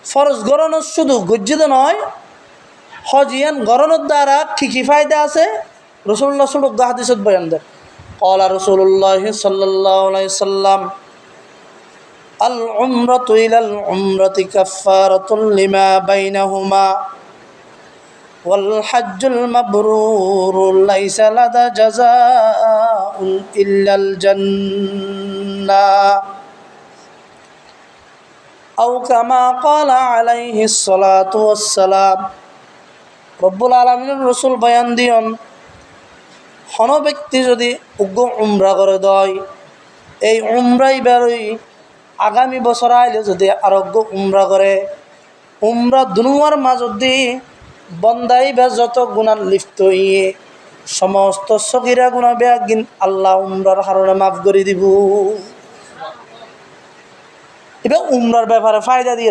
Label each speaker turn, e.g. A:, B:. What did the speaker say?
A: ফরজ গরণের শুধু গজ্জিত নয়, হজিয়ান গরণের দ্বারা কি ফায়দা আছে রাসূলুল্লাহ সাল্লাল্লাহু আলাইহি হাদিসত বয়ান দেন। ক্বালা রাসূলুল্লাহ সাল্লাল্লাহু আলাইহি সাল্লাম আল উমরাতু ইলাল উমরাতি কাফফারাতুন লিমা বাইনাহুমা ওয়াল হজ্জুল মাবরুরু লাইসা লাদা জাযাউন ইল্লাল জান্নাহ আও কামা ক্বালা আলাইহিস সালাতু ওয়াস সালাম। রব্বুল আলামিনের রাসূল বয়ান দিয়ন, কোনো ব্যক্তি যদি উগ্র উমরা করে দেয়, এই উমরাই বেরোই আগামী বছর আইলে যদি আরোগ্য উমরা করে, উমরা দুনুয়ার মাজত দিয়ে বন্দাই বা যত গুণার লিপ্ত হইয়ে সমস্ত সগীরা গুণা বেয়াগিন আল্লাহ উমরার হারণে মাফ করে দিব। এবার উমরার ব্যাপারে ফায়দা দিয়ে